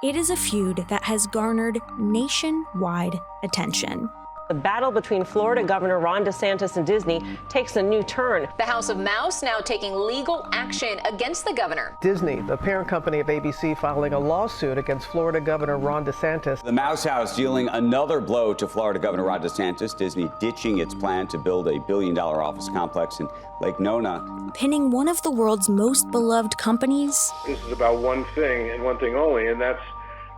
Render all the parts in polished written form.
It is a feud that has garnered nationwide attention. The battle between Florida Governor Ron DeSantis and Disney takes a new turn. The House of Mouse now taking legal action against the governor. Disney, the parent company of ABC, filing a lawsuit against Florida Governor Ron DeSantis. The Mouse House dealing another blow to Florida Governor Ron DeSantis. Disney ditching its plan to build a billion-dollar office complex in Lake Nona. Pinning one of the world's most beloved companies. This is about one thing and one thing only, and that's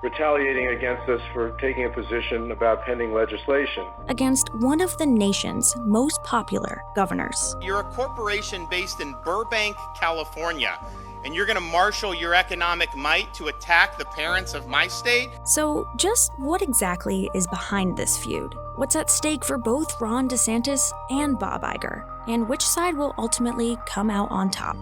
retaliating against us for taking a position about pending legislation. Against one of the nation's most popular governors. You're a corporation based in Burbank, California, and you're going to marshal your economic might to attack the parents of my state? So just what exactly is behind this feud? What's at stake for both Ron DeSantis and Bob Iger? And which side will ultimately come out on top?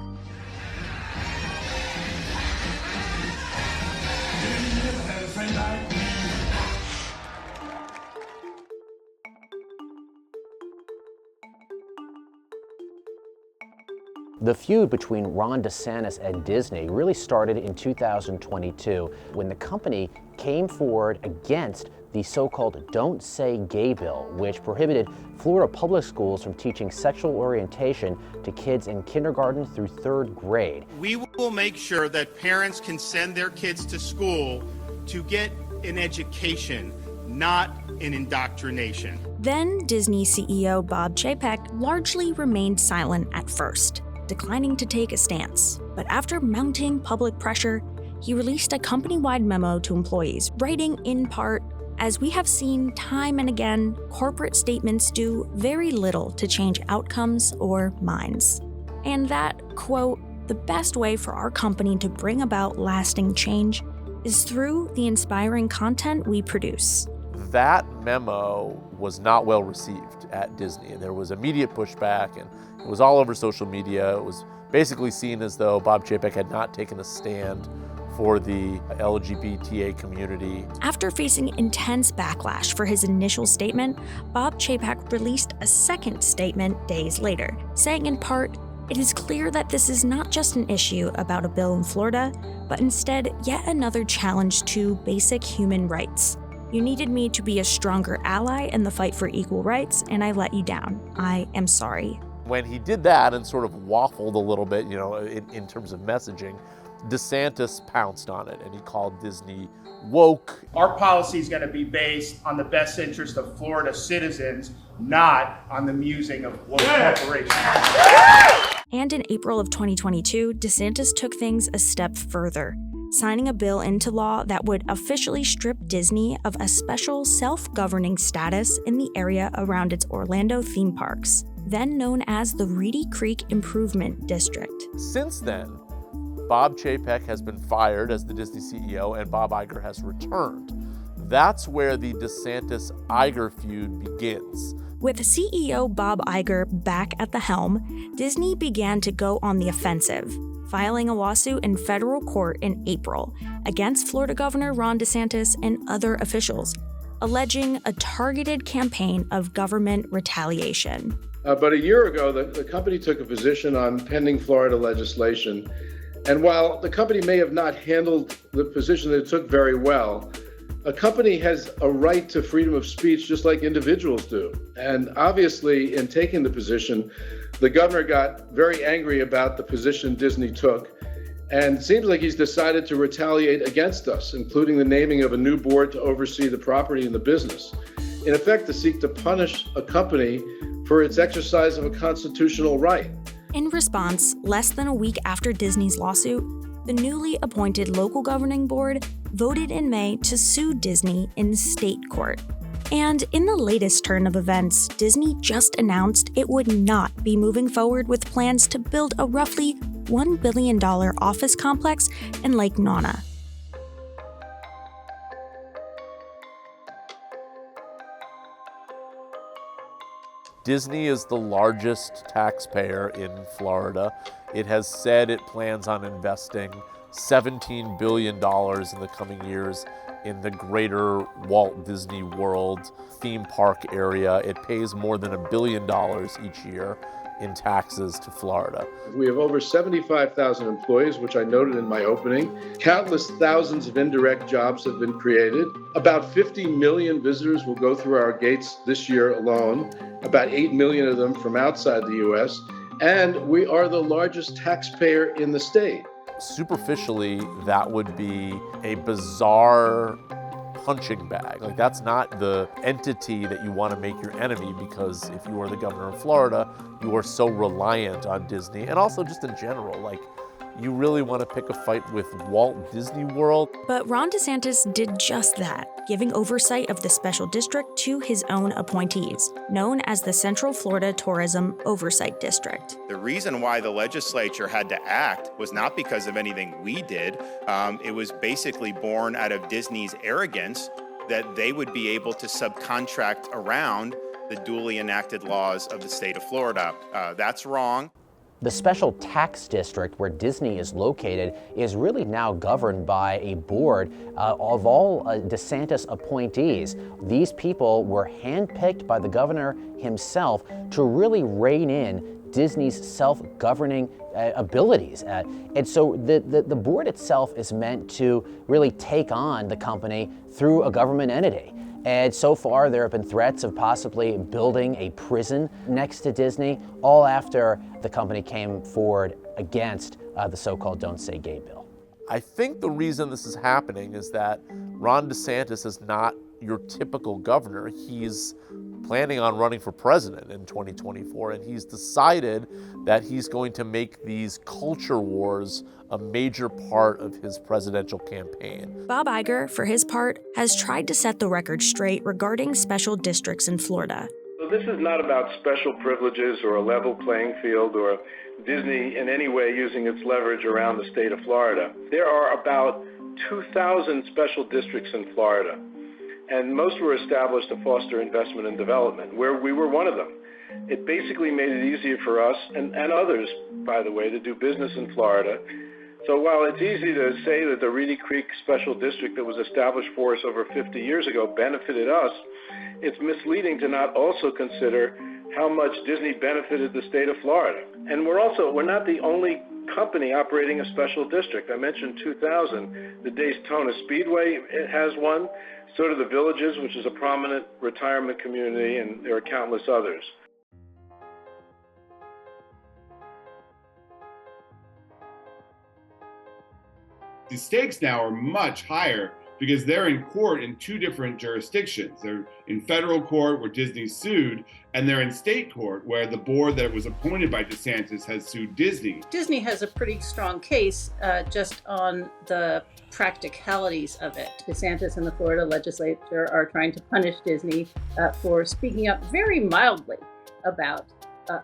The feud between Ron DeSantis and Disney really started in 2022 when the company came forward against the so-called Don't Say Gay bill, which prohibited Florida public schools from teaching sexual orientation to kids in kindergarten through third grade. We will make sure that parents can send their kids to school to get an education, not an indoctrination. Then Disney CEO Bob Chapek largely remained silent at first, declining to take a stance. But after mounting public pressure, he released a company-wide memo to employees, writing in part, "As we have seen time and again, corporate statements do very little to change outcomes or minds." And that, quote, "the best way for our company to bring about lasting change is through the inspiring content we produce." That memo was not well received at Disney, and there was immediate pushback, and it was all over social media. It was basically seen as though Bob Chapek had not taken a stand for the LGBTA community. After facing intense backlash for his initial statement, Bob Chapek released a second statement days later, saying in part, "It is clear that this is not just an issue about a bill in Florida, but instead yet another challenge to basic human rights. You needed me to be a stronger ally in the fight for equal rights, and I let you down. I am sorry." When he did that and sort of waffled a little bit, in terms of messaging, DeSantis pounced on it and he called Disney woke. Our policy is going to be based on the best interest of Florida citizens, not on the musing of woke corporations. And in April of 2022, DeSantis took things a step further, signing a bill into law that would officially strip Disney of a special self-governing status in the area around its Orlando theme parks, then known as the Reedy Creek Improvement District. Since then, Bob Chapek has been fired as the Disney CEO and Bob Iger has returned. That's where the DeSantis-Iger feud begins. With CEO Bob Iger back at the helm, Disney began to go on the offensive, filing a lawsuit in federal court in April against Florida Governor Ron DeSantis and other officials, alleging a targeted campaign of government retaliation. But a year ago, the company took a position on pending Florida legislation. And while the company may have not handled the position that it took very well, a company has a right to freedom of speech just like individuals do. And obviously, in taking the position, the governor got very angry about the position Disney took. And it seems like he's decided to retaliate against us, including the naming of a new board to oversee the property and the business. In effect, to seek to punish a company for its exercise of a constitutional right. In response, less than a week after Disney's lawsuit, the newly appointed local governing board voted in May to sue Disney in state court. And in the latest turn of events, Disney just announced it would not be moving forward with plans to build a roughly $1 billion office complex in Lake Nona. Disney is the largest taxpayer in Florida. It has said it plans on investing $17 billion in the coming years in the greater Walt Disney World theme park area. It pays more than $1 billion each year in taxes to Florida. We have over 75,000 employees, which I noted in my opening. Countless thousands of indirect jobs have been created. About 50 million visitors will go through our gates this year alone, about 8 million of them from outside the U.S., and we are the largest taxpayer in the state. Superficially, that would be a bizarre punching bag. Like, that's not the entity that you want to make your enemy, because if you are the governor of Florida, you are so reliant on Disney, and also just in general, like, you really want to pick a fight with Walt Disney World. But Ron DeSantis did just that, giving oversight of the special district to his own appointees, known as the Central Florida Tourism Oversight District. The reason why the legislature had to act was not because of anything we did. It was basically born out of Disney's arrogance that they would be able to subcontract around the duly enacted laws of the state of Florida. That's wrong. The special tax district where Disney is located is really now governed by a board of all DeSantis appointees. These people were handpicked by the governor himself to really rein in Disney's self-governing abilities. And so the board itself is meant to really take on the company through a government entity. And so far, there have been threats of possibly building a prison next to Disney, all after the company came forward against the so-called Don't Say Gay bill. I think the reason this is happening is that Ron DeSantis is not your typical governor. He's planning on running for president in 2024, and he's decided that he's going to make these culture wars a major part of his presidential campaign. Bob Iger, for his part, has tried to set the record straight regarding special districts in Florida. So this is not about special privileges or a level playing field or Disney in any way using its leverage around the state of Florida. There are about 2,000 special districts in Florida, and most were established to foster investment and development, where we were one of them. It basically made it easier for us and others, by the way, to do business in Florida. So while it's easy to say that the Reedy Creek Special District that was established for us over 50 years ago benefited us, it's misleading to not also consider how much Disney benefited the state of Florida. And we're not the only company operating a special district. I mentioned 2,000. The Daytona Speedway has one. So do the Villages, which is a prominent retirement community, and there are countless others. The stakes now are much higher because they're in court in two different jurisdictions. They're in federal court where Disney sued, and they're in state court where the board that was appointed by DeSantis has sued Disney. Disney has a pretty strong case just on the practicalities of it. DeSantis and the Florida legislature are trying to punish Disney for speaking up very mildly about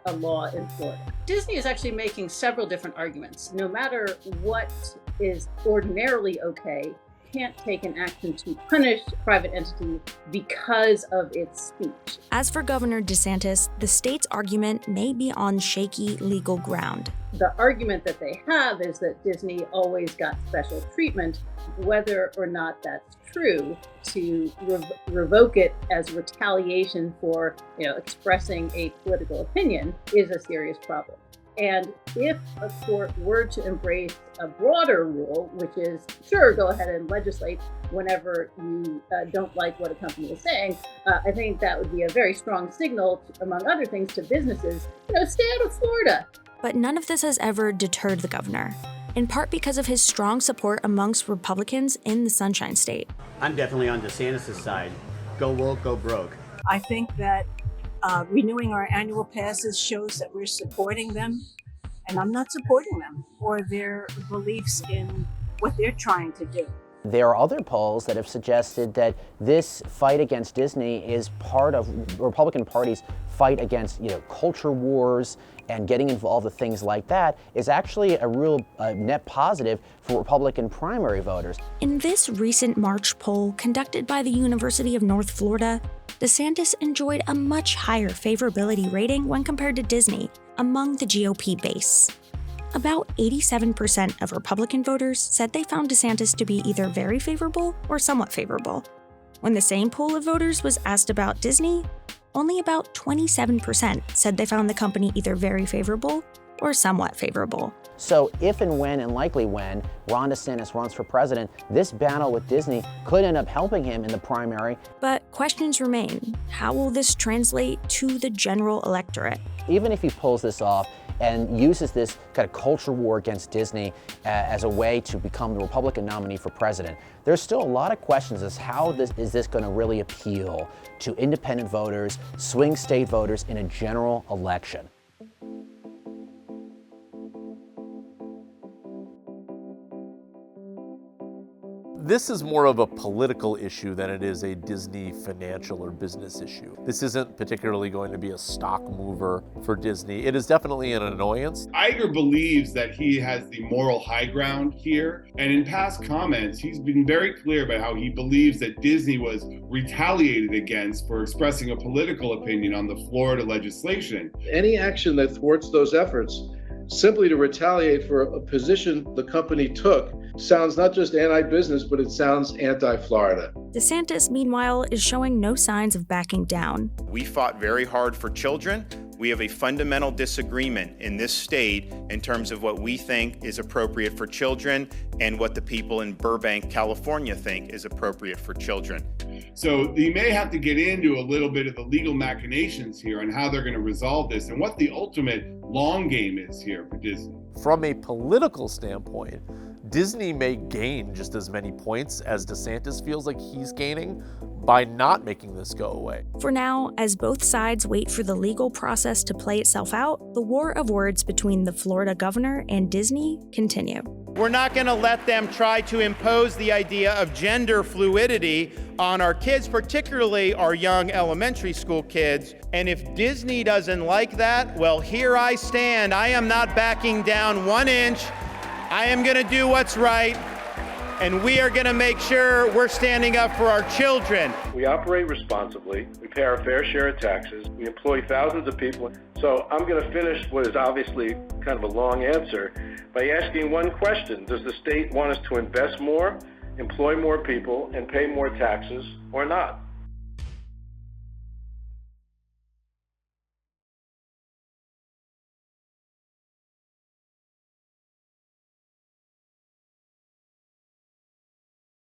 a law in Florida. Disney is actually making several different arguments. No matter what is ordinarily okay, can't take an action to punish a private entity because of its speech. As for Governor DeSantis, the state's argument may be on shaky legal ground. The argument that they have is that Disney always got special treatment. Whether or not that's true, to revoke it as retaliation for expressing a political opinion is a serious problem. And if a court were to embrace a broader rule, which is, sure, go ahead and legislate whenever you don't like what a company is saying, I think that would be a very strong signal, among other things, to businesses, stay out of Florida. But none of this has ever deterred the governor, in part because of his strong support amongst Republicans in the Sunshine State. I'm definitely on DeSantis' side. Go woke, go broke. I think that renewing our annual passes shows that we're supporting them, and I'm not supporting them or their beliefs in what they're trying to do. There are other polls that have suggested that this fight against Disney is part of Republican Party's fight against, culture wars and getting involved with things like that is actually a real net positive for Republican primary voters. In this recent March poll conducted by the University of North Florida, DeSantis enjoyed a much higher favorability rating when compared to Disney among the GOP base. About 87% of Republican voters said they found DeSantis to be either very favorable or somewhat favorable. When the same pool of voters was asked about Disney, only about 27% said they found the company either very favorable or somewhat favorable. So if and when, and likely when, Ron DeSantis runs for president, this battle with Disney could end up helping him in the primary. But questions remain. How will this translate to the general electorate? Even if he pulls this off and uses this kind of culture war against Disney as a way to become the Republican nominee for president, there's still a lot of questions as how is this going to really appeal to independent voters, swing state voters in a general election. This is more of a political issue than it is a Disney financial or business issue. This isn't particularly going to be a stock mover for Disney. It is definitely an annoyance. Iger believes that he has the moral high ground here. And in past comments, he's been very clear about how he believes that Disney was retaliated against for expressing a political opinion on the Florida legislation. Any action that thwarts those efforts simply to retaliate for a position the company took sounds not just anti-business, but it sounds anti-Florida. DeSantis, meanwhile, is showing no signs of backing down. We fought very hard for children. We have a fundamental disagreement in this state in terms of what we think is appropriate for children and what the people in Burbank, California think is appropriate for children. So you may have to get into a little bit of the legal machinations here on how they're going to resolve this and what the ultimate long game is here for Disney. From a political standpoint, Disney may gain just as many points as DeSantis feels like he's gaining by not making this go away. For now, as both sides wait for the legal process to play itself out, the war of words between the Florida governor and Disney continue. We're not going to let them try to impose the idea of gender fluidity on our kids, particularly our young elementary school kids. And if Disney doesn't like that, well, here I stand. I am not backing down 1 inch. I am going to do what's right, and we are going to make sure we're standing up for our children. We operate responsibly. We pay our fair share of taxes. We employ thousands of people. So I'm going to finish what is obviously kind of a long answer by asking one question. Does the state want us to invest more, employ more people, and pay more taxes, or not?